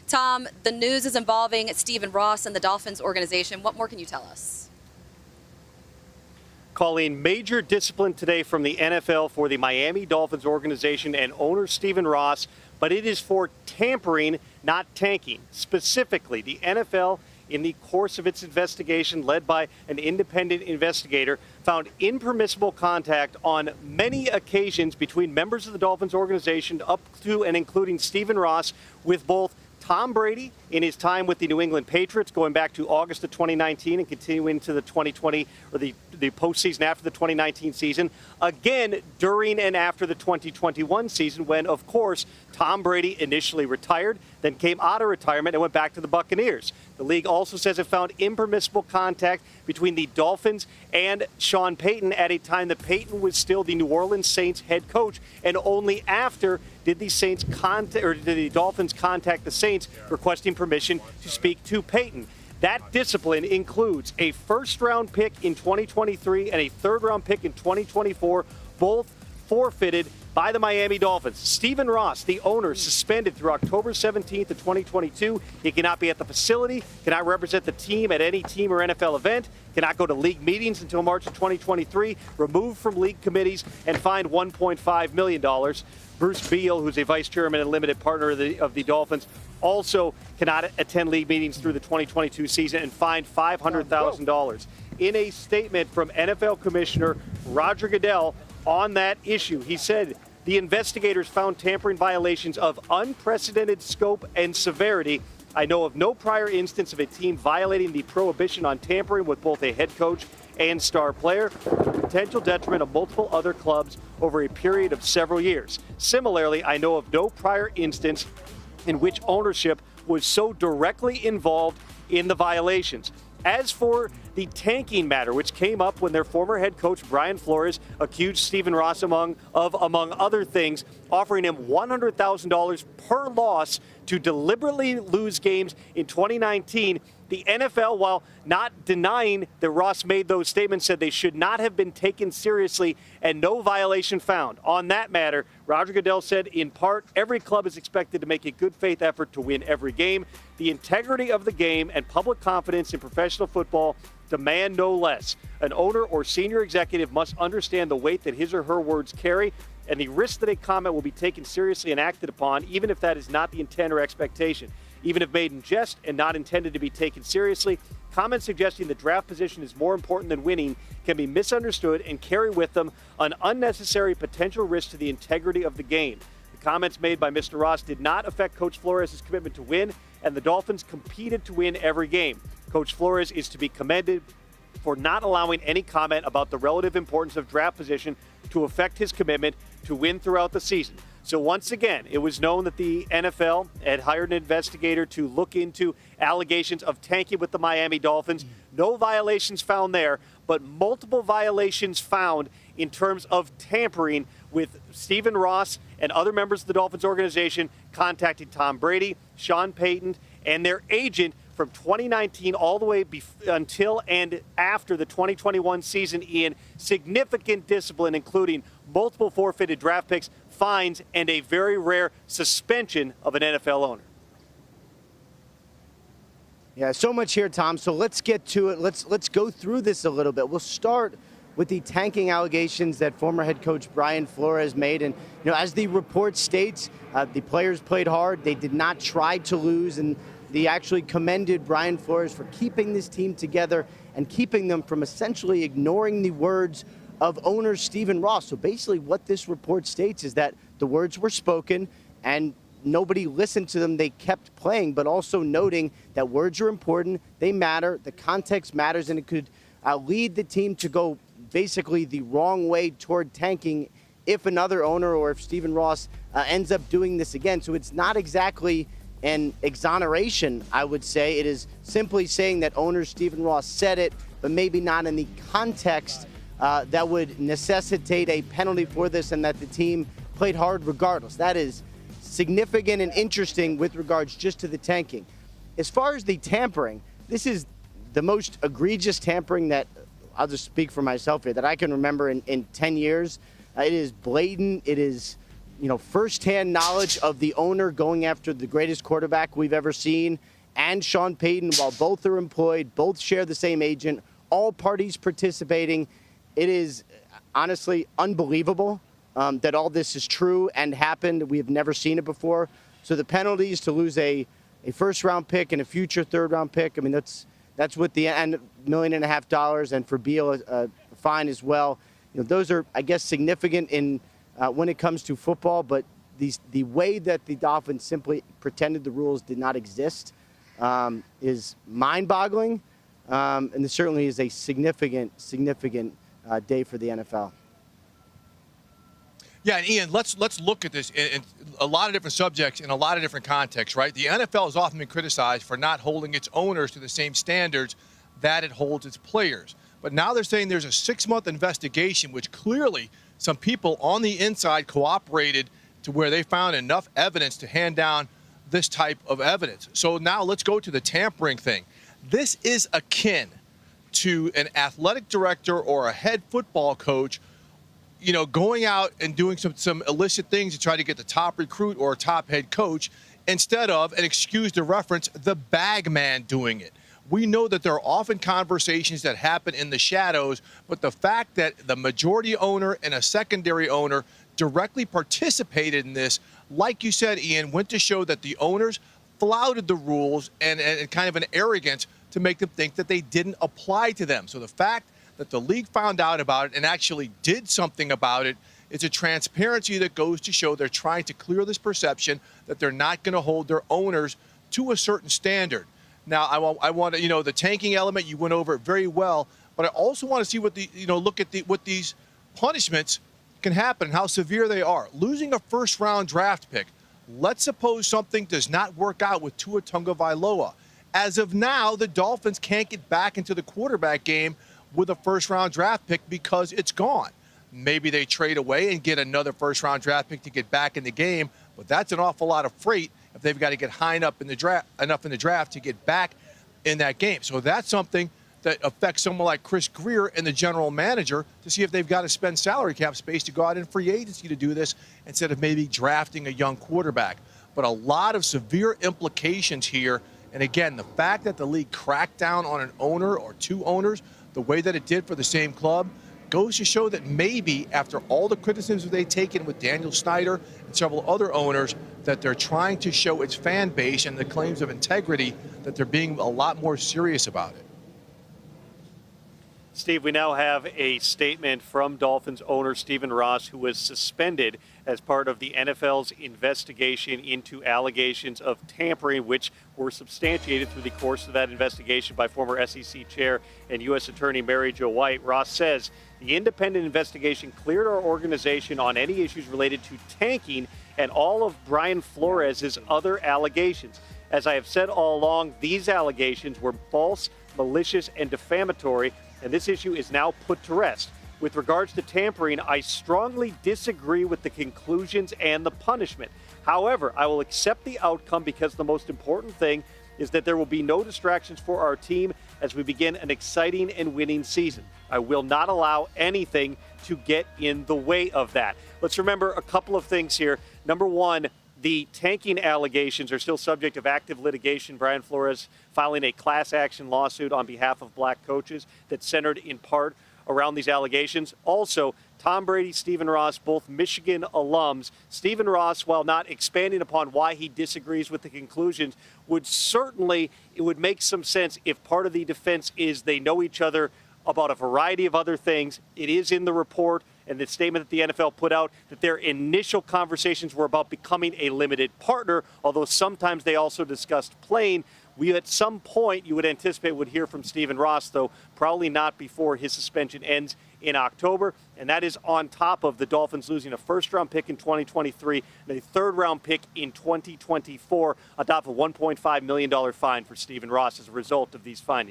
Tom, the news is involving Stephen Ross and the Dolphins organization. What more can you tell us? Calling major discipline today from the NFL for the Miami Dolphins organization and owner Stephen Ross, but it is for tampering, not tanking. Specifically, the NFL, in the course of its investigation led by an independent investigator, found impermissible contact on many occasions between members of the Dolphins organization up to and including Stephen Ross with both Tom Brady in his time with the New England Patriots going back to August of 2019 and continuing to the 2020 or the postseason after the 2019 season, again during and after the 2021 season when, of course, Tom Brady initially retired, then came out of retirement and went back to the Buccaneers. The league also says it found impermissible contact between the Dolphins and Sean Payton at a time that Payton was still the New Orleans Saints head coach, and only after did the Dolphins contact the Saints requesting permission to speak to Payton. That discipline includes a first-round pick in 2023 and a third-round pick in 2024, both forfeited by the Miami Dolphins. Stephen Ross, the owner, suspended through October 17th of 2022. He cannot be at the facility, cannot represent the team at any team or NFL event, cannot go to league meetings until March of 2023, removed from league committees, and fined $1.5 million. Bruce Beal, who's a vice chairman and limited partner of the Dolphins, also cannot attend league meetings through the 2022 season and fined $500,000. In a statement from NFL Commissioner Roger Goodell on that issue, he said the investigators found tampering violations of unprecedented scope and severity. I know of no prior instance of a team violating the prohibition on tampering with both a head coach and star player, to potential detriment of multiple other clubs over a period of several years. Similarly, I know of no prior instance in which ownership was so directly involved in the violations. As for the tanking matter, which came up when their former head coach Brian Flores accused Stephen Ross, among other things, offering him $100,000 per loss to deliberately lose games in 2019, the NFL, while not denying that Ross made those statements, said they should not have been taken seriously and no violation found. On that matter, Roger Goodell said, in part, every club is expected to make a good faith effort to win every game. The integrity of the game and public confidence in professional football demand no less. An owner or senior executive must understand the weight that his or her words carry and the risk that a comment will be taken seriously and acted upon, even if that is not the intent or expectation. Even if made in jest and not intended to be taken seriously, comments suggesting the draft position is more important than winning can be misunderstood and carry with them an unnecessary potential risk to the integrity of the game. The comments made by Mr. Ross did not affect Coach Flores' commitment to win, and the Dolphins competed to win every game. Coach Flores is to be commended for not allowing any comment about the relative importance of draft position to affect his commitment to win throughout the season. So once again, it was known that the NFL had hired an investigator to look into allegations of tanking with the Miami Dolphins. No violations found there, but multiple violations found in terms of tampering with Stephen Ross and other members of the Dolphins organization contacting Tom Brady, Sean Payton, and their agent from 2019 all the way until and after the 2021 season in significant discipline, including multiple forfeited draft picks, fines, and a very rare suspension of an NFL owner. Yeah, so much here, Tom. So let's get to it. Let's go through this a little bit. We'll start with the tanking allegations that former head coach Brian Flores made. And, as the report states, the players played hard. They did not try to lose, and they actually commended Brian Flores for keeping this team together and keeping them from essentially ignoring the words of owner Stephen Ross. So basically what this report states is that the words were spoken and nobody listened to them. They kept playing, but also noting that words are important. They matter. The context matters, and it could lead the team to go basically the wrong way toward tanking if another owner or if Stephen Ross ends up doing this again. So it's not exactly an exoneration, I would say. It is simply saying that owner Stephen Ross said it, but maybe not in the context that would necessitate a penalty for this, and that the team played hard regardless. That is significant and interesting with regards just to the tanking. As far as the tampering, this is the most egregious tampering that, I'll just speak for myself here, that I can remember in 10 years. It is blatant. It is firsthand knowledge of the owner going after the greatest quarterback we've ever seen, and Sean Payton, while both are employed, both share the same agent, all parties participating. It is honestly unbelievable that all this is true and happened. We have never seen it before. So the penalties to lose a first-round pick and a future third-round pick, I mean, that's what the end, $1.5 million, and for Beal, a fine as well. Those are, I guess, significant in when it comes to football, but the way that the Dolphins simply pretended the rules did not exist is mind-boggling, and this certainly is a significant day for the NFL. Yeah, and Ian, let's look at this in a lot of different subjects in a lot of different contexts, right? The NFL has often been criticized for not holding its owners to the same standards that it holds its players. But now they're saying there's a 6-month investigation, which clearly some people on the inside cooperated to where they found enough evidence to hand down this type of evidence. So now let's go to the tampering thing. This is akin to an athletic director or a head football coach going out and doing some illicit things to try to get the top recruit or top head coach instead of, and excuse the reference, the bag man doing it. We know that there are often conversations that happen in the shadows, but the fact that the majority owner and a secondary owner directly participated in this, like you said, Ian, went to show that the owners flouted the rules and kind of an arrogance to make them think that they didn't apply to them. So the fact that the league found out about it and actually did something about it, it's a transparency that goes to show they're trying to clear this perception that they're not going to hold their owners to a certain standard. Now, I want to, the tanking element, you went over it very well, but I also want to see what what these punishments can happen and how severe they are. Losing a first-round draft pick. Let's suppose something does not work out with Tua Tagovailoa. As of now, the Dolphins can't get back into the quarterback game with a first-round draft pick because it's gone. Maybe they trade away and get another first-round draft pick to get back in the game, but that's an awful lot of freight if they've got to get high enough in the draft to get back in that game. So that's something that affects someone like Chris Greer and the general manager to see if they've got to spend salary cap space to go out in free agency to do this instead of maybe drafting a young quarterback. But a lot of severe implications here. And again, the fact that the league cracked down on an owner or two owners the way that it did for the same club goes to show that maybe after all the criticisms they've taken with Daniel Snyder and several other owners, that they're trying to show its fan base and the claims of integrity that they're being a lot more serious about it. Steve, we now have a statement from Dolphins owner Stephen Ross, who was suspended as part of the NFL's investigation into allegations of tampering, which were substantiated through the course of that investigation by former SEC Chair and U.S. Attorney Mary Jo White. Ross says the independent investigation cleared our organization on any issues related to tanking and all of Brian Flores' other allegations. As I have said all along, these allegations were false, malicious, and defamatory, and this issue is now put to rest. With regards to tampering, I strongly disagree with the conclusions and the punishment. However, I will accept the outcome because the most important thing is that there will be no distractions for our team as we begin an exciting and winning season. I will not allow anything to get in the way of that. Let's remember a couple of things here. Number one, the tanking allegations are still subject of active litigation. Brian Flores filing a class action lawsuit on behalf of black coaches that centered in part around these allegations. Also, Tom Brady, Stephen Ross, both Michigan alums. Stephen Ross, while not expanding upon why he disagrees with the conclusions, it would make some sense if part of the defense is they know each other about a variety of other things. It is in the report and the statement that the NFL put out that their initial conversations were about becoming a limited partner, although sometimes they also discussed playing. We, at some point, you would anticipate would hear from Stephen Ross, though probably not before his suspension ends in October. And that is on top of the Dolphins losing a first-round pick in 2023 and a third-round pick in 2024, on top of a $1.5 million fine for Stephen Ross as a result of these findings.